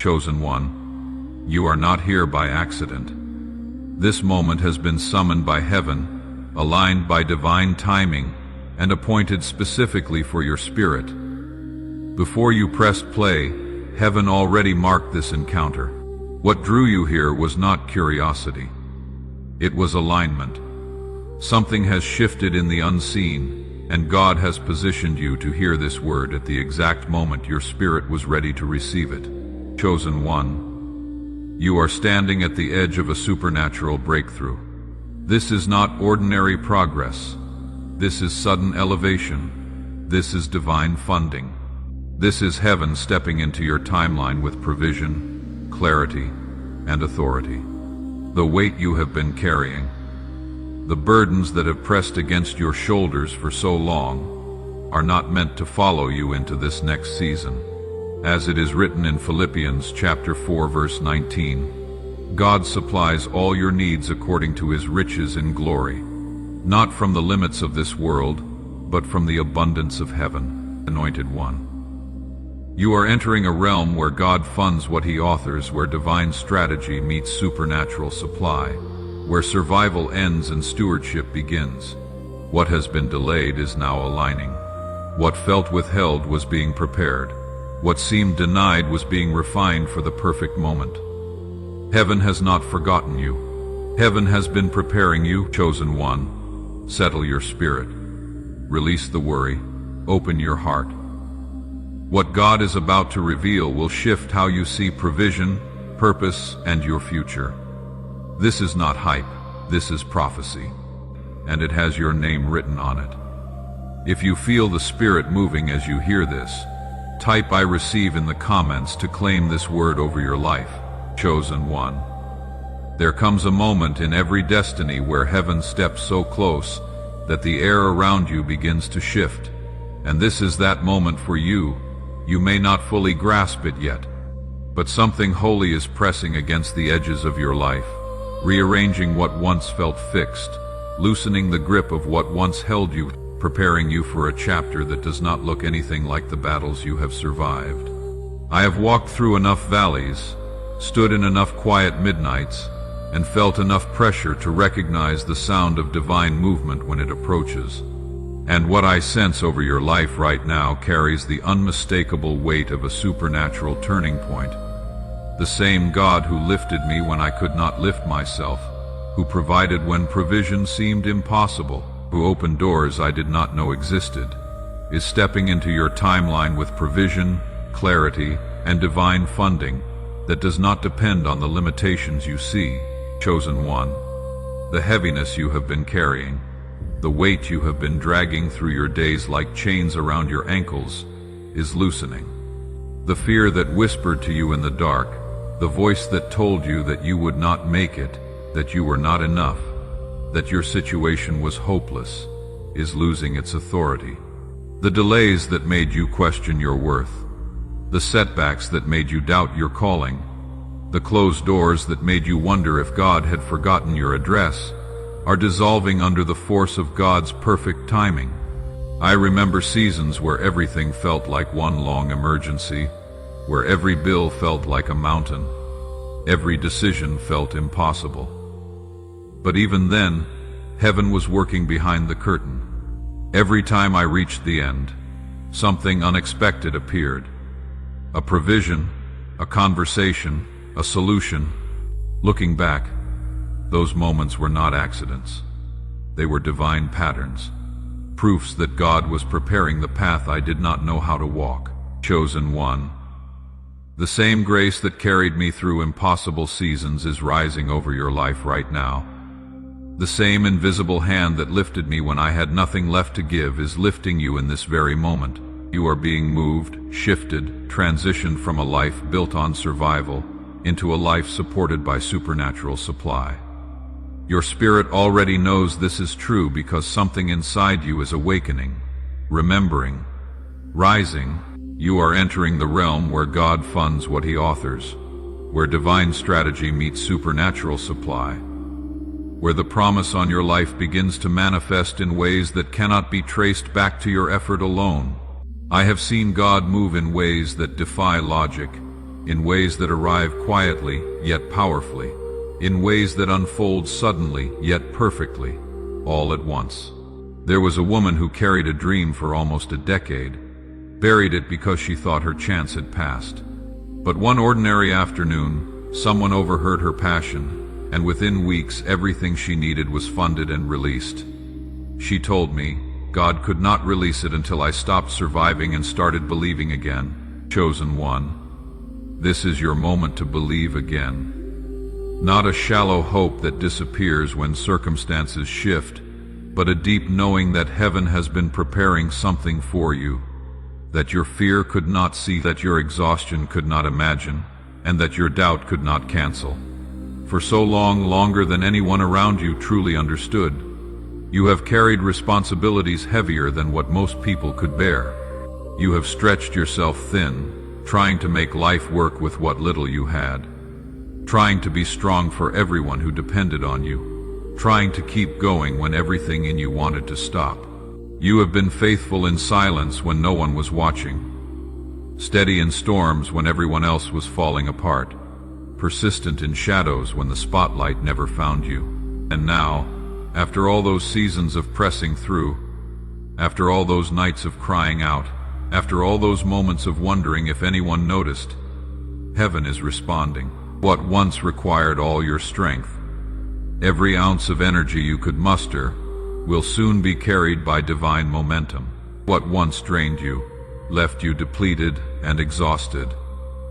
Chosen one, you are not here by accident. This moment has been summoned by heaven, aligned by divine timing, and appointed specifically for your spirit. Before you pressed play, heaven already marked this encounter. What drew you here was not curiosity. It was alignment. Something has shifted in the unseen, and God has positioned you to hear this word at the exact moment your spirit was ready to receive it. Chosen one, you are standing at the edge of a supernatural breakthrough. This is not ordinary progress. This is sudden elevation. This is divine funding. This is heaven stepping into your timeline with provision, clarity, and authority. The weight you have been carrying, the burdens that have pressed against your shoulders for so long, are not meant to follow you into this next season. As it is written in Philippians chapter 4 verse 19, God supplies all your needs according to his riches in glory, not from the limits of this world, but from the abundance of heaven. Anointed one, you are entering a realm where God funds what he authors, where divine strategy meets supernatural supply, where survival ends and stewardship begins. What has been delayed is now aligning. What felt withheld was being prepared. What seemed denied was being refined for the perfect moment. Heaven has not forgotten you. Heaven has been preparing you. Chosen one, settle your spirit. Release the worry. Open your heart. What God is about to reveal will shift how you see provision, purpose, and your future. This is not hype. This is prophecy. And it has your name written on it. If you feel the Spirit moving as you hear this, type "I receive" in the comments to claim this word over your life. Chosen one, there comes a moment in every destiny where heaven steps so close that the air around you begins to shift. And this is that moment for you. You may not fully grasp it yet, but something holy is pressing against the edges of your life, rearranging what once felt fixed, loosening the grip of what once held you, preparing you for a chapter that does not look anything like the battles you have survived. I have walked through enough valleys, stood in enough quiet midnights, and felt enough pressure to recognize the sound of divine movement when it approaches. And what I sense over your life right now carries the unmistakable weight of a supernatural turning point. The same God who lifted me when I could not lift myself, who provided when provision seemed impossible, who opened doors I did not know existed, is stepping into your timeline with provision, clarity, and divine funding that does not depend on the limitations you see. Chosen one, the heaviness you have been carrying, the weight you have been dragging through your days like chains around your ankles, is loosening. The fear that whispered to you in the dark, the voice that told you that you would not make it, that you were not enough, that your situation was hopeless, is losing its authority. The delays that made you question your worth, the setbacks that made you doubt your calling, the closed doors that made you wonder if God had forgotten your address, are dissolving under the force of God's perfect timing. I remember seasons where everything felt like one long emergency, where every bill felt like a mountain, every decision felt impossible. But even then, heaven was working behind the curtain. Every time I reached the end, something unexpected appeared. A provision, a conversation, a solution. Looking back, those moments were not accidents. They were divine patterns, proofs that God was preparing the path I did not know how to walk. Chosen one, the same grace that carried me through impossible seasons is rising over your life right now. The same invisible hand that lifted me when I had nothing left to give is lifting you in this very moment. You are being moved, shifted, transitioned from a life built on survival into a life supported by supernatural supply. Your spirit already knows this is true because something inside you is awakening, remembering, rising. You are entering the realm where God funds what he authors, where divine strategy meets supernatural supply, where the promise on your life begins to manifest in ways that cannot be traced back to your effort alone. I have seen God move in ways that defy logic, in ways that arrive quietly yet powerfully, in ways that unfold suddenly yet perfectly, all at once. There was a woman who carried a dream for almost a decade, buried it because she thought her chance had passed. But one ordinary afternoon, someone overheard her passion, and within weeks everything she needed was funded and released. She told me, God could not release it until I stopped surviving and started believing again. Chosen one, this is your moment to believe again. Not a shallow hope that disappears when circumstances shift, but a deep knowing that heaven has been preparing something for you, that your fear could not see, that your exhaustion could not imagine, and that your doubt could not cancel. For so long, longer than anyone around you truly understood, you have carried responsibilities heavier than what most people could bear. You have stretched yourself thin, trying to make life work with what little you had, trying to be strong for everyone who depended on you, trying to keep going when everything in you wanted to stop. You have been faithful in silence when no one was watching, steady in storms when everyone else was falling apart, persistent in shadows when the spotlight never found you. And now, after all those seasons of pressing through, after all those nights of crying out, after all those moments of wondering if anyone noticed, heaven is responding. What once required all your strength, every ounce of energy you could muster, will soon be carried by divine momentum. What once drained you, left you depleted and exhausted,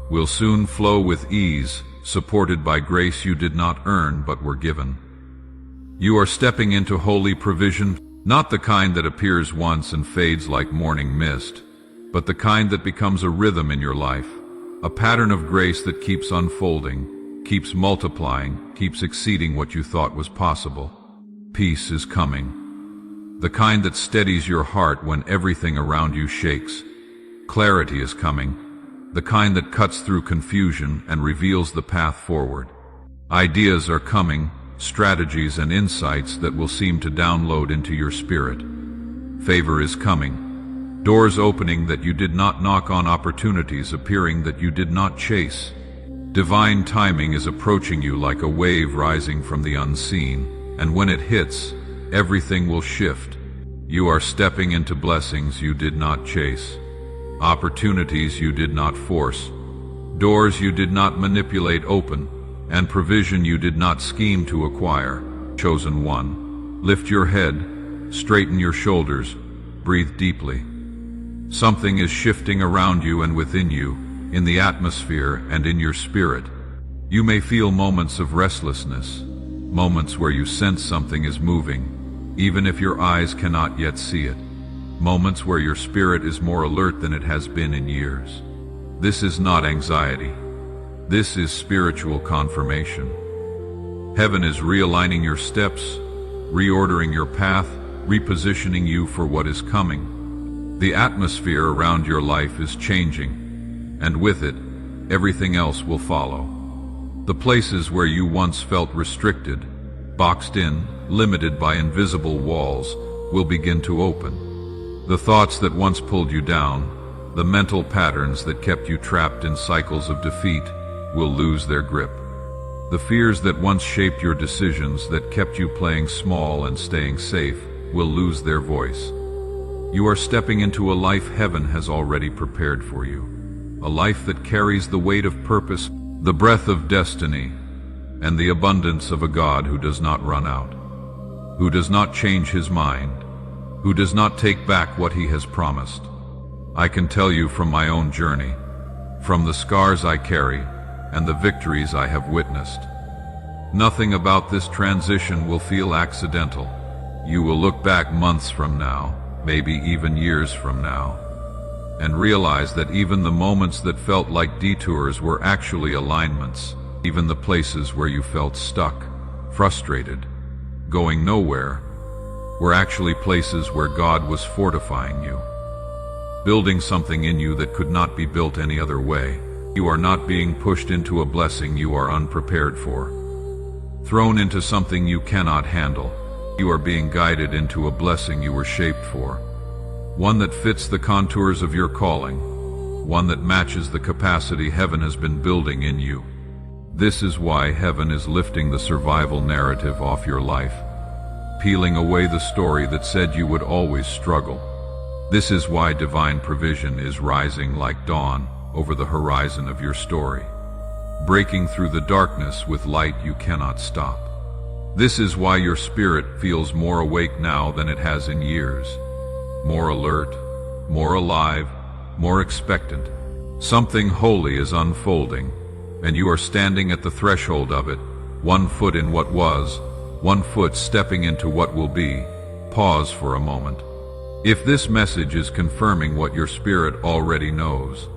will soon flow with ease, supported by grace you did not earn but were given. You are stepping into holy provision, not the kind that appears once and fades like morning mist, but the kind that becomes a rhythm in your life, a pattern of grace that keeps unfolding, keeps multiplying, keeps exceeding what you thought was possible. Peace is coming, the kind that steadies your heart when everything around you shakes. Clarity is coming, the kind that cuts through confusion and reveals the path forward. Ideas are coming, strategies and insights that will seem to download into your spirit. Favor is coming, doors opening that you did not knock on, opportunities appearing that you did not chase. Divine timing is approaching you like a wave rising from the unseen, and when it hits, everything will shift. You are stepping into blessings you did not chase, opportunities you did not force, doors you did not manipulate open, and provision you did not scheme to acquire. Chosen one, lift your head, straighten your shoulders, breathe deeply. Something is shifting around you and within you, in the atmosphere and in your spirit. You may feel moments of restlessness, moments where you sense something is moving, even if your eyes cannot yet see it. Moments where your spirit is more alert than it has been in years. This is not anxiety. This is spiritual confirmation. Heaven is realigning your steps, reordering your path, repositioning you for what is coming. The atmosphere around your life is changing, and with it, everything else will follow. The places where you once felt restricted, boxed in, limited by invisible walls, will begin to open. The thoughts that once pulled you down, the mental patterns that kept you trapped in cycles of defeat, will lose their grip. The fears that once shaped your decisions, that kept you playing small and staying safe, will lose their voice. You are stepping into a life heaven has already prepared for you, a life that carries the weight of purpose, the breath of destiny, and the abundance of a God who does not run out, who does not change his mind, who does not take back what he has promised. I can tell you from my own journey, from the scars I carry, and the victories I have witnessed. Nothing about this transition will feel accidental. You will look back months from now, maybe even years from now, and realize that even the moments that felt like detours were actually alignments. Even the places where you felt stuck, frustrated, going nowhere, were actually places where God was fortifying you, building something in you that could not be built any other way. You are not being pushed into a blessing you are unprepared for, thrown into something you cannot handle. You are being guided into a blessing you were shaped for, one that fits the contours of your calling, one that matches the capacity heaven has been building in you. This is why heaven is lifting the survival narrative off your life, peeling away the story that said you would always struggle. This is why divine provision is rising like dawn over the horizon of your story, breaking through the darkness with light you cannot stop. This is why your spirit feels more awake now than it has in years, more alert, more alive, more expectant. Something holy is unfolding, and you are standing at the threshold of it, 1 foot in what was, 1 foot stepping into what will be. Pause for a moment. If this message is confirming what your spirit already knows,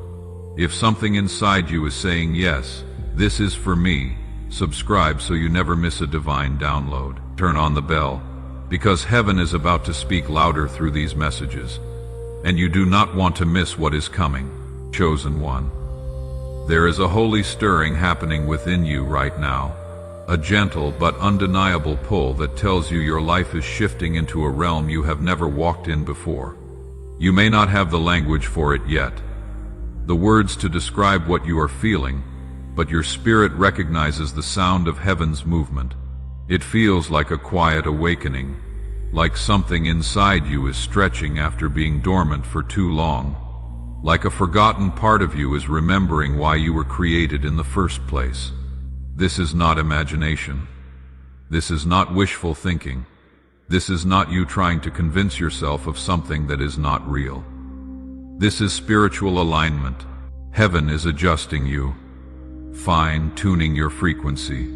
if something inside you is saying, yes, this is for me, subscribe so you never miss a divine download. Turn on the bell, because heaven is about to speak louder through these messages, and you do not want to miss what is coming. Chosen one. There is a holy stirring happening within you right now, a gentle but undeniable pull that tells you your life is shifting into a realm you have never walked in before. You may not have the language for it yet, the words to describe what you are feeling, but your spirit recognizes the sound of heaven's movement. It feels like a quiet awakening, like something inside you is stretching after being dormant for too long, like a forgotten part of you is remembering why you were created in the first place. This is not imagination. This is not wishful thinking. This is not you trying to convince yourself of something that is not real. This is spiritual alignment. Heaven is adjusting you, fine-tuning your frequency,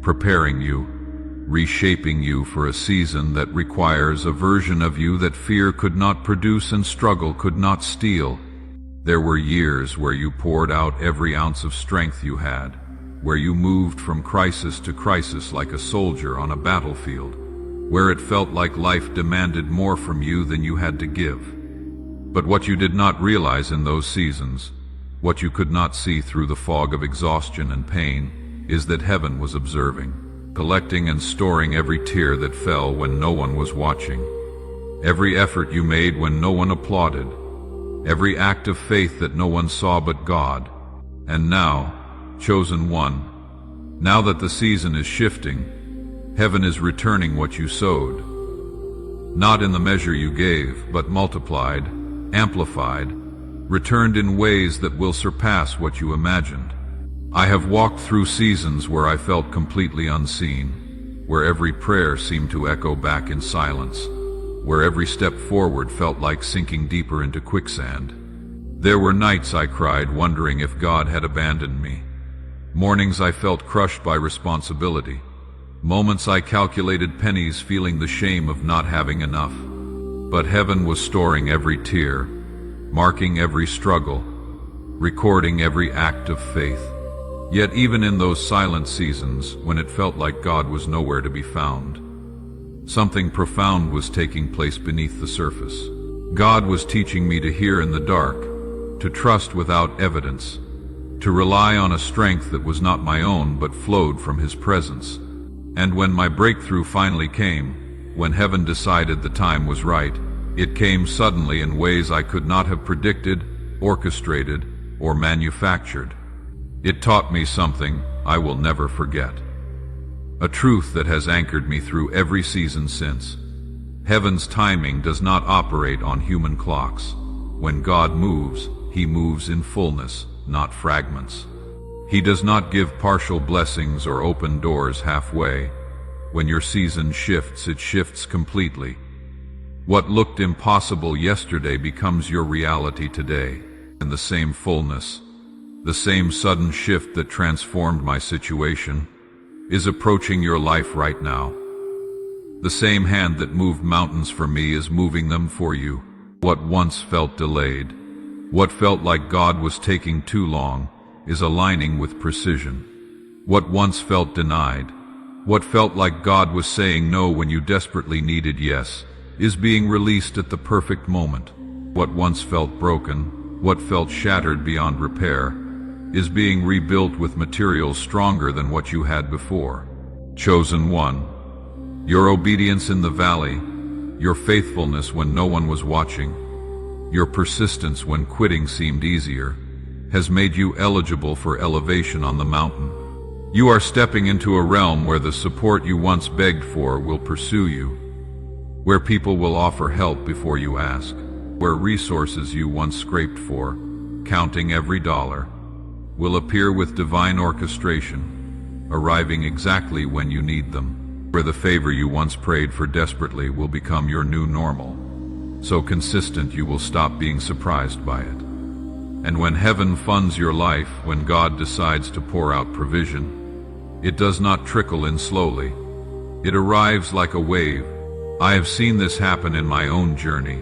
preparing you, reshaping you for a season that requires a version of you that fear could not produce and struggle could not steal. There were years where you poured out every ounce of strength you had, where you moved from crisis to crisis like a soldier on a battlefield, where it felt like life demanded more from you than you had to give. But what you did not realize in those seasons, what you could not see through the fog of exhaustion and pain, is that heaven was observing, collecting and storing every tear that fell when no one was watching, every effort you made when no one applauded, every act of faith that no one saw but God. And now, chosen one, now that the season is shifting, heaven is returning what you sowed, not in the measure you gave, but multiplied, amplified, returned in ways that will surpass what you imagined. I have walked through seasons where I felt completely unseen, where every prayer seemed to echo back in silence, where every step forward felt like sinking deeper into quicksand. There were nights I cried wondering if God had abandoned me. Mornings I felt crushed by responsibility. Moments I calculated pennies feeling the shame of not having enough. But heaven was storing every tear, marking every struggle, recording every act of faith. Yet even in those silent seasons, when it felt like God was nowhere to be found, something profound was taking place beneath the surface. God was teaching me to hear in the dark, to trust without evidence, to rely on a strength that was not my own but flowed from His presence. And when my breakthrough finally came, when heaven decided the time was right, it came suddenly in ways I could not have predicted, orchestrated, or manufactured. It taught me something I will never forget. A truth that has anchored me through every season since. Heaven's timing does not operate on human clocks. When God moves, He moves in fullness, not fragments. He does not give partial blessings or open doors halfway. When your season shifts, it shifts completely. What looked impossible yesterday becomes your reality today. And the same fullness, the same sudden shift that transformed my situation, is approaching your life right now. The same hand that moved mountains for me is moving them for you. What once felt delayed, what felt like God was taking too long, is aligning with precision. What once felt denied, what felt like God was saying no when you desperately needed yes, is being released at the perfect moment. What once felt broken, what felt shattered beyond repair, is being rebuilt with materials stronger than what you had before. Chosen one, your obedience in the valley, your faithfulness when no one was watching, Your persistence when quitting seemed easier has made you eligible for elevation on the mountain. You are stepping into a realm where the support you once begged for will pursue you, where people will offer help before you ask, where resources you once scraped for, counting every dollar, will appear with divine orchestration, arriving exactly when you need them, where the favor you once prayed for desperately will become your new normal, so consistent you will stop being surprised by it. And when heaven funds your life, when God decides to pour out provision, it does not trickle in slowly. It arrives like a wave. I have seen this happen in my own journey.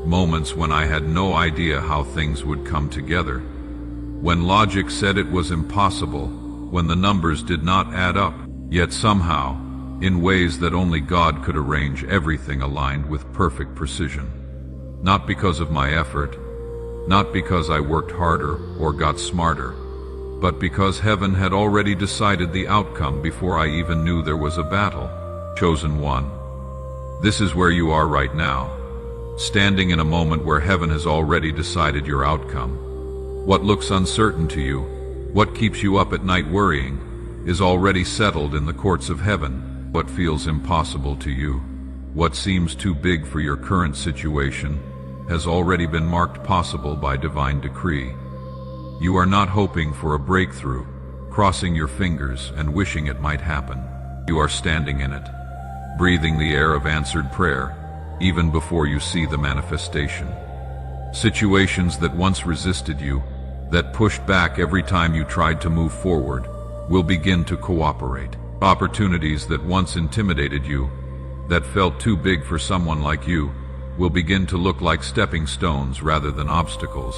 Moments when I had no idea how things would come together. When logic said it was impossible, when the numbers did not add up, yet somehow, in ways that only God could arrange, everything aligned with perfect precision. Not because of my effort, not because I worked harder or got smarter, but because heaven had already decided the outcome before I even knew there was a battle. Chosen one. This is where you are right now, standing in a moment where heaven has already decided your outcome. What looks uncertain to you, what keeps you up at night worrying, is already settled in the courts of heaven. What feels impossible to you, what seems too big for your current situation, has already been marked possible by divine decree. You are not hoping for a breakthrough, crossing your fingers and wishing it might happen. You are standing in it, breathing the air of answered prayer, even before you see the manifestation. Situations that once resisted you, that pushed back every time you tried to move forward, will begin to cooperate. Opportunities that once intimidated you, that felt too big for someone like you, will begin to look like stepping stones rather than obstacles.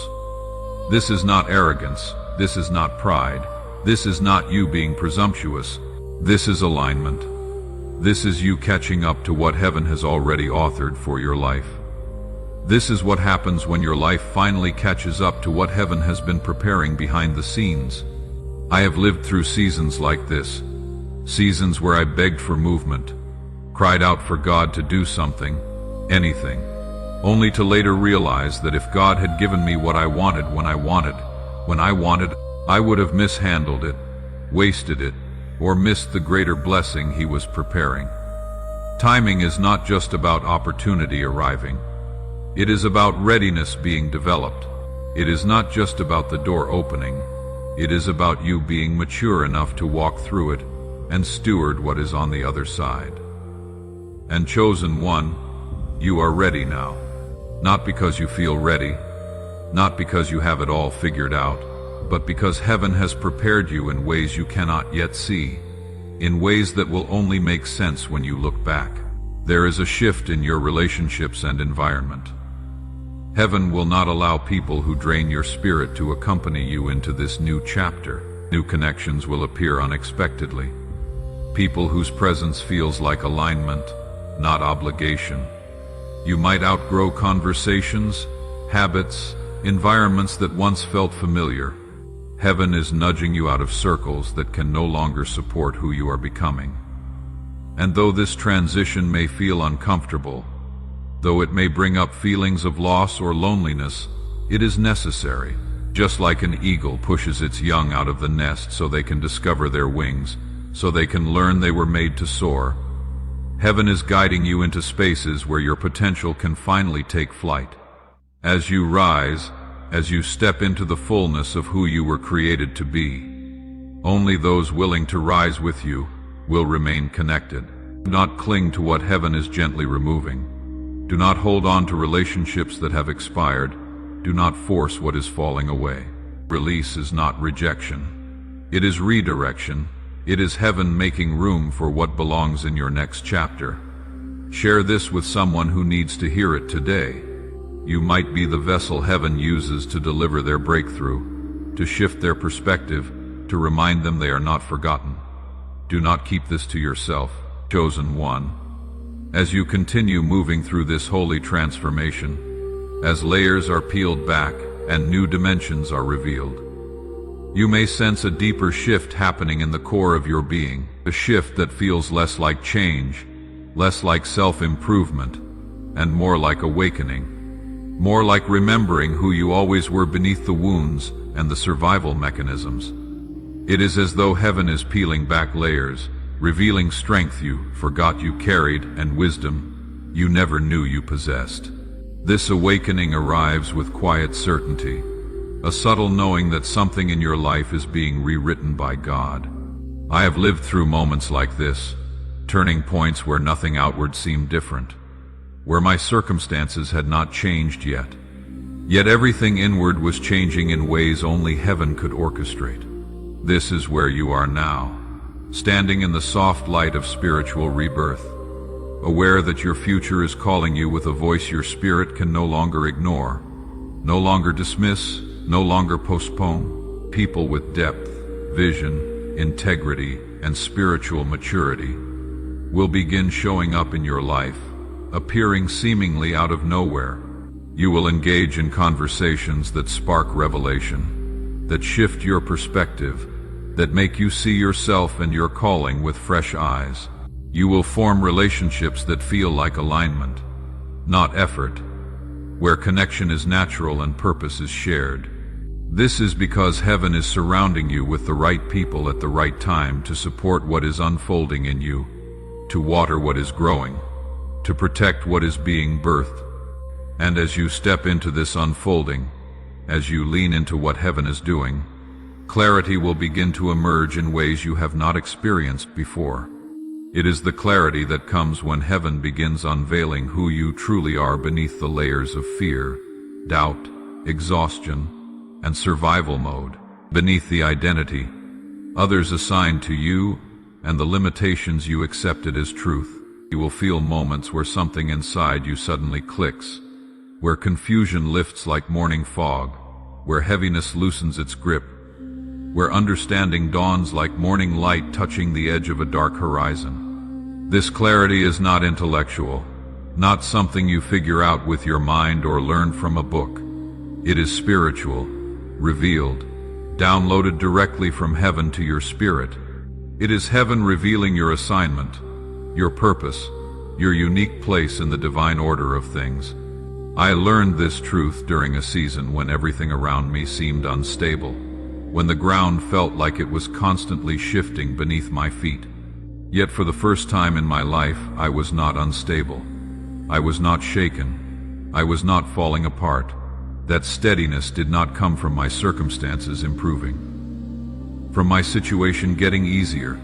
This is not arrogance, this is not pride, this is not you being presumptuous, this is alignment. This is you catching up to what heaven has already authored for your life. This is what happens when your life finally catches up to what heaven has been preparing behind the scenes. I have lived through seasons like this, seasons where I begged for movement, cried out for God to do something, anything, only to later realize that if God had given me what I wanted when I wanted, I would have mishandled it, wasted it, or missed the greater blessing He was preparing. Timing is not just about opportunity arriving. It is about readiness being developed. It is not just about the door opening. It is about you being mature enough to walk through it and steward what is on the other side. And chosen one, you are ready now. Not because you feel ready, not because you have it all figured out, but because heaven has prepared you in ways you cannot yet see, in ways that will only make sense when you look back. There is a shift in your relationships and environment. Heaven will not allow people who drain your spirit to accompany you into this new chapter. New connections will appear unexpectedly. People whose presence feels like alignment, not obligation. You might outgrow conversations, habits, environments that once felt familiar. Heaven is nudging you out of circles that can no longer support who you are becoming. And though this transition may feel uncomfortable, though it may bring up feelings of loss or loneliness, it is necessary. Just like an eagle pushes its young out of the nest so they can discover their wings, so they can learn they were made to soar, heaven is guiding you into spaces where your potential can finally take flight. As you rise, as you step into the fullness of who you were created to be, only those willing to rise with you will remain connected. Do not cling to what heaven is gently removing. Do not hold on to relationships that have expired. Do not force what is falling away. Release is not rejection. It is redirection. It is heaven making room for what belongs in your next chapter. Share this with someone who needs to hear it today. You might be the vessel heaven uses to deliver their breakthrough, to shift their perspective, to remind them they are not forgotten. Do not keep this to yourself, chosen one. As you continue moving through this holy transformation, as layers are peeled back and new dimensions are revealed, you may sense a deeper shift happening in the core of your being, a shift that feels less like change, less like self-improvement, and more like awakening. more like remembering who you always were beneath the wounds and the survival mechanisms. It is as though heaven is peeling back layers, revealing strength you forgot you carried and wisdom you never knew you possessed. This awakening arrives with quiet certainty, a subtle knowing that something in your life is being rewritten by God. I have lived through moments like this, turning points where nothing outward seemed different, where my circumstances had not changed yet everything inward was changing in ways only heaven could orchestrate. This is where you are now, standing in the soft light of spiritual rebirth, aware that your future is calling you with a voice your spirit can no longer ignore, no longer dismiss, no longer postpone. People with depth, vision, integrity, and spiritual maturity will begin showing up in your life, appearing seemingly out of nowhere. You will engage in conversations that spark revelation, that shift your perspective, that make you see yourself and your calling with fresh eyes. You will form relationships that feel like alignment, not effort, where connection is natural and purpose is shared. This is because heaven is surrounding you with the right people at the right time to support what is unfolding in you, to water what is growing, to protect what is being birthed. And as you step into this unfolding, as you lean into what heaven is doing, clarity will begin to emerge in ways you have not experienced before. It is the clarity that comes when heaven begins unveiling who you truly are beneath the layers of fear, doubt, exhaustion, and survival mode, beneath the identity others assigned to you and the limitations you accepted as truth. You will feel moments where something inside you suddenly clicks, where confusion lifts like morning fog, where heaviness loosens its grip, where understanding dawns like morning light touching the edge of a dark horizon. This clarity is not intellectual, not something you figure out with your mind or learn from a book. It is spiritual, revealed, downloaded directly from heaven to your spirit. It is heaven revealing your assignment, your purpose, your unique place in the divine order of things. I learned this truth during a season when everything around me seemed unstable, when the ground felt like it was constantly shifting beneath my feet. Yet for the first time in my life, I was not unstable. I was not shaken. I was not falling apart. That steadiness did not come from my circumstances improving, from my situation getting easier,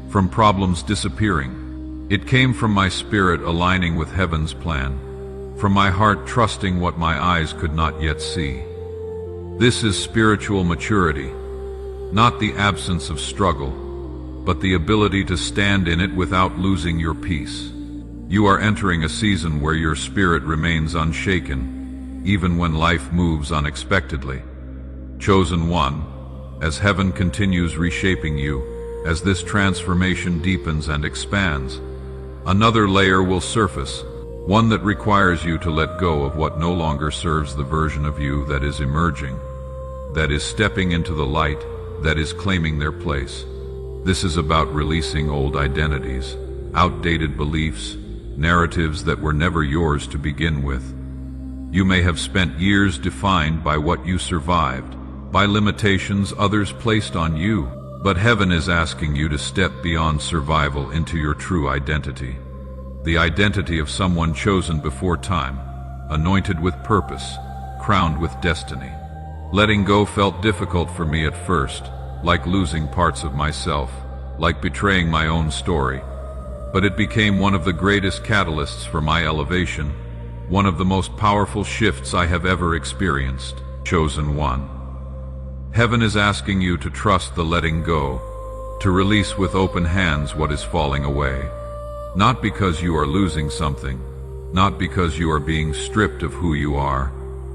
from problems disappearing. It came from my spirit aligning with heaven's plan, from my heart trusting what my eyes could not yet see. This is spiritual maturity, not the absence of struggle, but the ability to stand in it without losing your peace. You are entering a season where your spirit remains unshaken, even when life moves unexpectedly. Chosen one, as heaven continues reshaping you, as this transformation deepens and expands, another layer will surface, one that requires you to let go of what no longer serves the version of you that is emerging, that is stepping into the light, that is claiming their place. This is about releasing old identities, outdated beliefs, narratives that were never yours to begin with. You may have spent years defined by what you survived, by limitations others placed on you, but heaven is asking you to step beyond survival into your true identity. The identity of someone chosen before time, anointed with purpose, crowned with destiny. Letting go felt difficult for me at first, like losing parts of myself, like betraying my own story. But it became one of the greatest catalysts for my elevation, one of the most powerful shifts I have ever experienced. Chosen one. Heaven is asking you to trust the letting go, to release with open hands what is falling away. Not because you are losing something, not because you are being stripped of who you are,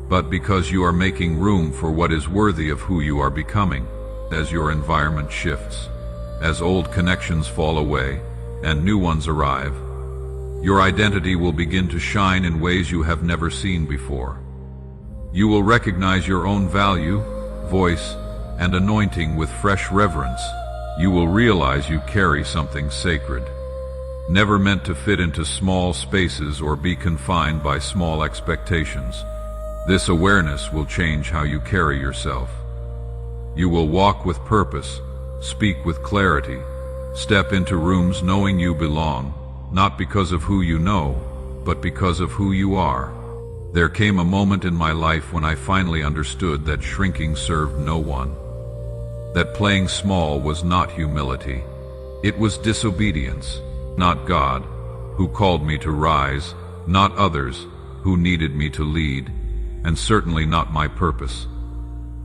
but because you are making room for what is worthy of who you are becoming. As your environment shifts, as old connections fall away and new ones arrive, your identity will begin to shine in ways you have never seen before. You will recognize your own value, voice, and anointing with fresh reverence. You will realize you carry something sacred, never meant to fit into small spaces or be confined by small expectations. This awareness will change how you carry yourself. You will walk with purpose, speak with clarity, step into rooms knowing you belong, not because of who you know, but because of who you are. There came a moment in my life when I finally understood that shrinking served no one. That playing small was not humility. It was disobedience, not God, who called me to rise, not others, who needed me to lead, and certainly not my purpose,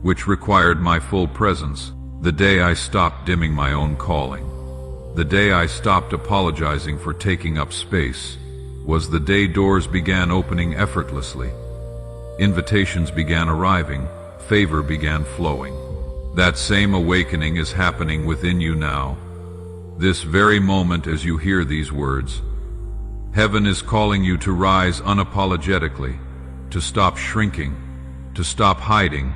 which required my full presence. The day I stopped dimming my own calling, the day I stopped apologizing for taking up space, was the day doors began opening effortlessly. Invitations began arriving, favor began flowing. That same awakening is happening within you now. This very moment as you hear these words, heaven is calling you to rise unapologetically, to stop shrinking, to stop hiding,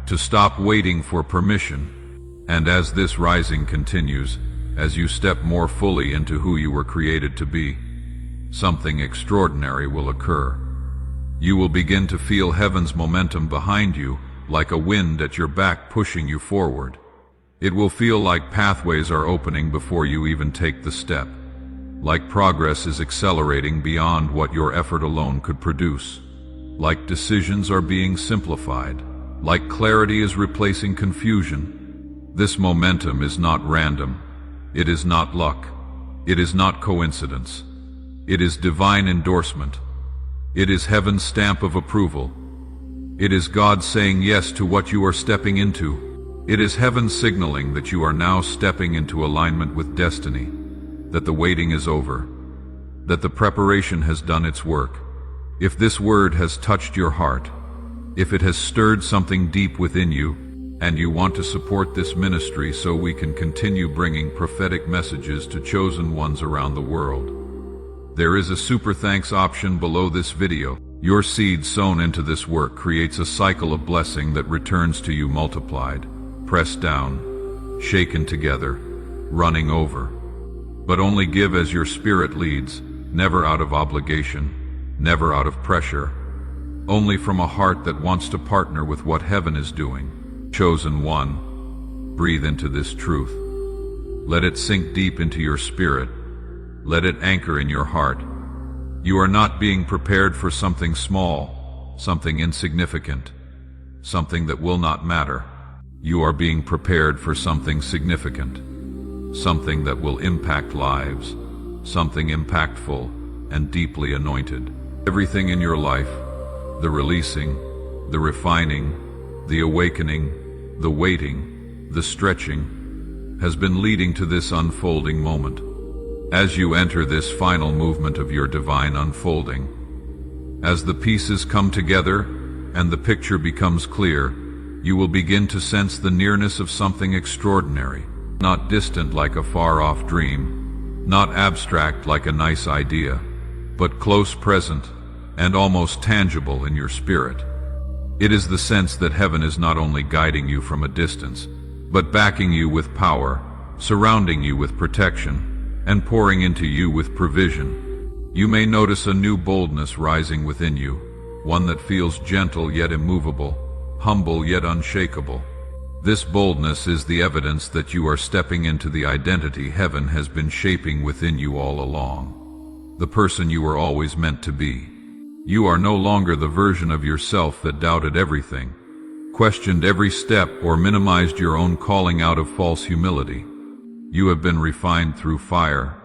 to stop waiting for permission. And as this rising continues, as you step more fully into who you were created to be, something extraordinary will occur. You will begin to feel heaven's momentum behind you, like a wind at your back pushing you forward. It will feel like pathways are opening before you even take the step, like progress is accelerating beyond what your effort alone could produce, like decisions are being simplified, like clarity is replacing confusion. This momentum is not random. It is not luck. It is not coincidence. It is divine endorsement. It is heaven's stamp of approval. It is God saying yes to what you are stepping into. It is heaven signaling that you are now stepping into alignment with destiny, that the waiting is over, that the preparation has done its work. If this word has touched your heart, if it has stirred something deep within you, and you want to support this ministry so we can continue bringing prophetic messages to chosen ones around the world, there is a super thanks option below this video. Your seed sown into this work creates a cycle of blessing that returns to you multiplied, pressed down, shaken together, running over. But only give as your spirit leads, never out of obligation, never out of pressure, only from a heart that wants to partner with what heaven is doing. Chosen one, breathe into this truth. Let it sink deep into your spirit. Let it anchor in your heart. You are not being prepared for something small, something insignificant, something that will not matter. You are being prepared for something significant, something that will impact lives, something impactful and deeply anointed. Everything in your life, the releasing, the refining, the awakening, the waiting, the stretching, has been leading to this unfolding moment. As you enter this final movement of your divine unfolding, as the pieces come together and the picture becomes clear, you will begin to sense the nearness of something extraordinary, not distant like a far-off dream, not abstract like a nice idea, but close present and almost tangible in your spirit. It is the sense that heaven is not only guiding you from a distance, but backing you with power, surrounding you with protection, and pouring into you with provision. You may notice a new boldness rising within you, one that feels gentle yet immovable, humble yet unshakable. This boldness is the evidence that you are stepping into the identity heaven has been shaping within you all along, the person you were always meant to be. You are no longer the version of yourself that doubted everything, questioned every step, or minimized your own calling out of false humility. You have been refined through fire,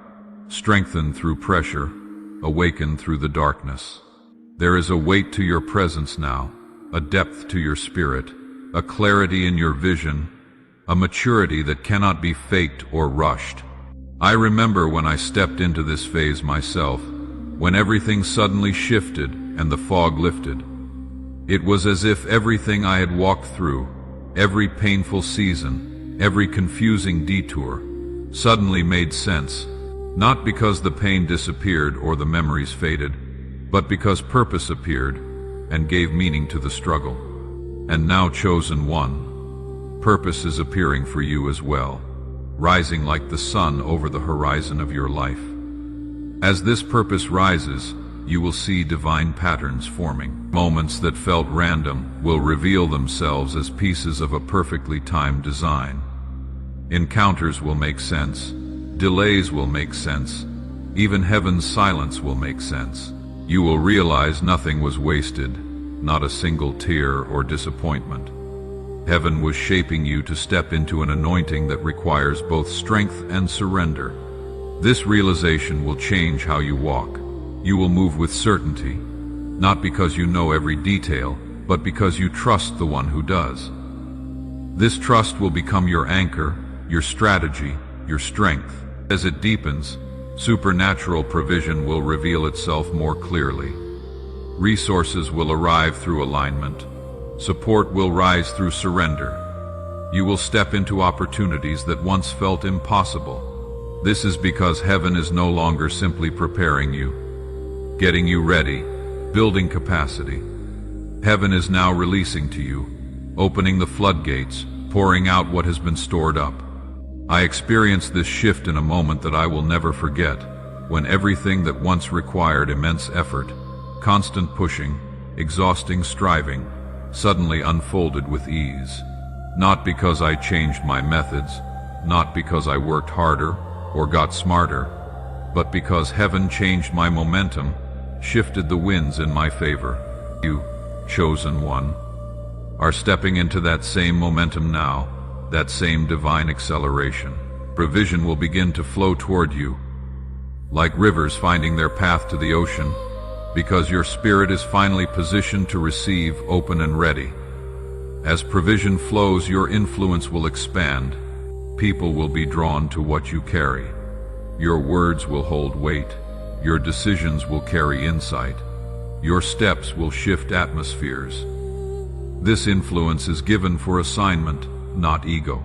strengthened through pressure, awakened through the darkness. There is a weight to your presence now, a depth to your spirit, a clarity in your vision, a maturity that cannot be faked or rushed. I remember when I stepped into this phase myself, when everything suddenly shifted and the fog lifted. It was as if everything I had walked through, every painful season, every confusing detour, suddenly made sense, not because the pain disappeared or the memories faded, but because purpose appeared and gave meaning to the struggle. And now, chosen one, purpose is appearing for you as well, rising like the sun over the horizon of your life. As this purpose rises, you will see divine patterns forming. Moments that felt random will reveal themselves as pieces of a perfectly timed design. Encounters will make sense. Delays will make sense. Even heaven's silence will make sense. You will realize nothing was wasted, not a single tear or disappointment. Heaven was shaping you to step into an anointing that requires both strength and surrender. This realization will change how you walk. You will move with certainty, not because you know every detail, but because you trust the one who does. This trust will become your anchor, your strategy, your strength. As it deepens, supernatural provision will reveal itself more clearly. Resources will arrive through alignment. Support will rise through surrender. You will step into opportunities that once felt impossible. This is because heaven is no longer simply preparing you, getting you ready, building capacity. Heaven is now releasing to you, opening the floodgates, pouring out what has been stored up. I experienced this shift in a moment that I will never forget, when everything that once required immense effort, constant pushing, exhausting striving, suddenly unfolded with ease. Not because I changed my methods, not because I worked harder or got smarter, but because heaven changed my momentum, shifted the winds in my favor. You, chosen one, are stepping into that same momentum now, that same divine acceleration. Provision will begin to flow toward you, like rivers finding their path to the ocean, because your spirit is finally positioned to receive, open and ready. As provision flows, your influence will expand. People will be drawn to what you carry. Your words will hold weight. Your decisions will carry insight. Your steps will shift atmospheres. This influence is given for assignment, not ego.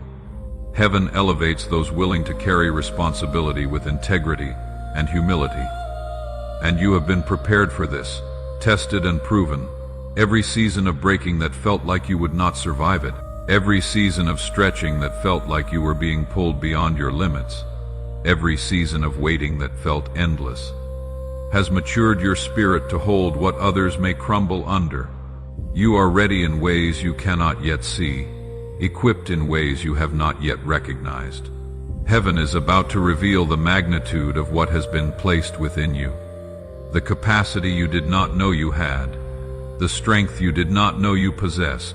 Heaven elevates those willing to carry responsibility with integrity and humility. And you have been prepared for this, tested and proven. Every season of breaking that felt like you would not survive it, every season of stretching that felt like you were being pulled beyond your limits, every season of waiting that felt endless, has matured your spirit to hold what others may crumble under. You are ready in ways you cannot yet see, equipped in ways you have not yet recognized. Heaven is about to reveal the magnitude of what has been placed within you. The capacity you did not know you had, the strength you did not know you possessed.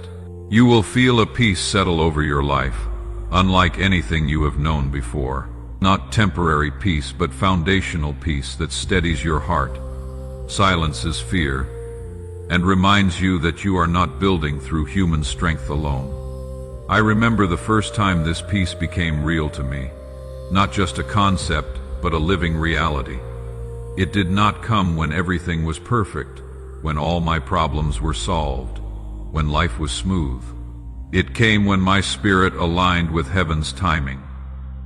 You will feel a peace settle over your life, unlike anything you have known before. Not temporary peace, but foundational peace that steadies your heart, silences fear, and reminds you that you are not building through human strength alone. I remember the first time this peace became real to me, not just a concept, but a living reality. It did not come when everything was perfect, when all my problems were solved, when life was smooth. It came when my spirit aligned with heaven's timing,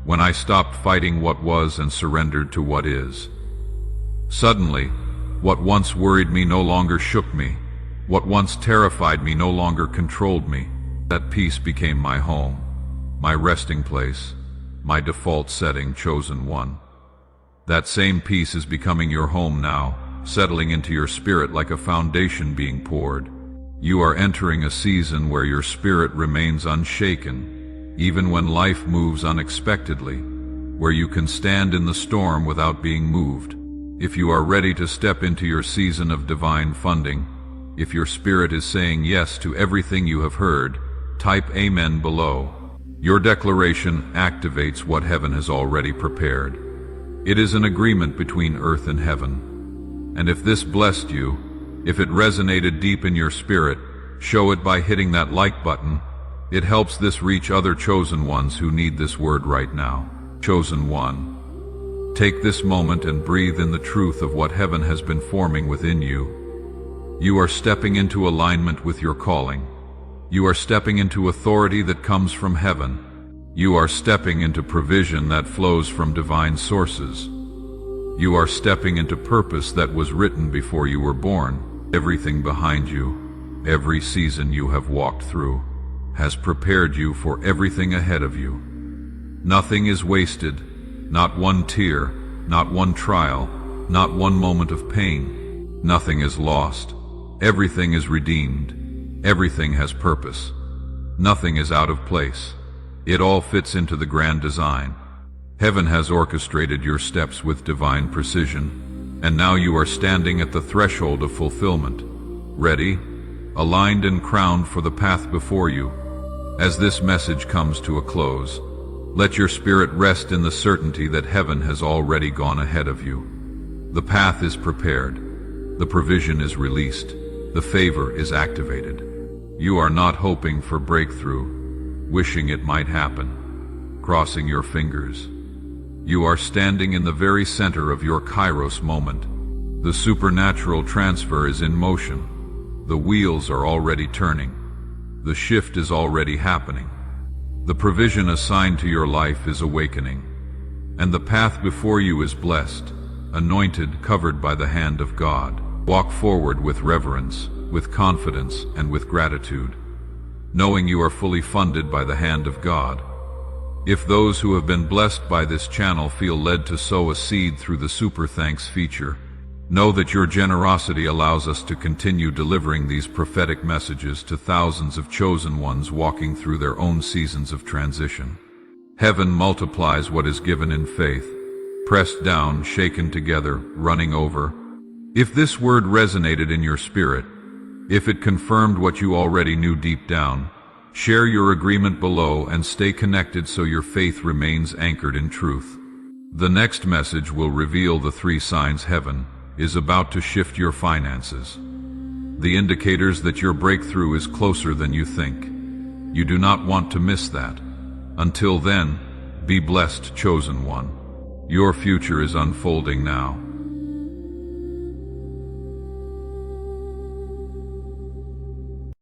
when I stopped fighting what was and surrendered to what is. Suddenly, what once worried me no longer shook me. What once terrified me no longer controlled me. That peace became my home, my resting place, my default setting, chosen one. That same peace is becoming your home now, settling into your spirit like a foundation being poured. You are entering a season where your spirit remains unshaken, even when life moves unexpectedly, where you can stand in the storm without being moved. If you are ready to step into your season of divine funding, if your spirit is saying yes to everything you have heard, type Amen below. Your declaration activates what heaven has already prepared. It is an agreement between earth and heaven. And if this blessed you, if it resonated deep in your spirit, show it by hitting that like button. It helps this reach other chosen ones who need this word right now. Chosen one, take this moment and breathe in the truth of what heaven has been forming within you. You are stepping into alignment with your calling. You are stepping into authority that comes from heaven. You are stepping into provision that flows from divine sources. You are stepping into purpose that was written before you were born. Everything behind you, every season you have walked through, has prepared you for everything ahead of you. Nothing is wasted, not one tear, not one trial, not one moment of pain. Nothing is lost. Everything is redeemed. Everything has purpose. Nothing is out of place. It all fits into the grand design. Heaven has orchestrated your steps with divine precision, and now you are standing at the threshold of fulfillment, ready, aligned and crowned for the path before you. As this message comes to a close, let your spirit rest in the certainty that heaven has already gone ahead of you. The path is prepared. The provision is released. The favor is activated. You are not hoping for breakthrough, wishing it might happen, crossing your fingers. You are standing in the very center of your Kairos moment. The supernatural transfer is in motion. The wheels are already turning. The shift is already happening. The provision assigned to your life is awakening. And the path before you is blessed, anointed, covered by the hand of God. Walk forward with reverence, with confidence, and with gratitude, knowing you are fully funded by the hand of God. If those who have been blessed by this channel feel led to sow a seed through the Super Thanks feature, know that your generosity allows us to continue delivering these prophetic messages to thousands of chosen ones walking through their own seasons of transition. Heaven multiplies what is given in faith, pressed down, shaken together, running over. If this word resonated in your spirit, if it confirmed what you already knew deep down, share your agreement below and stay connected so your faith remains anchored in truth. The next message will reveal the 3 signs heaven is about to shift your finances. The indicators that your breakthrough is closer than you think. You do not want to miss that. Until then, be blessed, chosen one. Your future is unfolding now.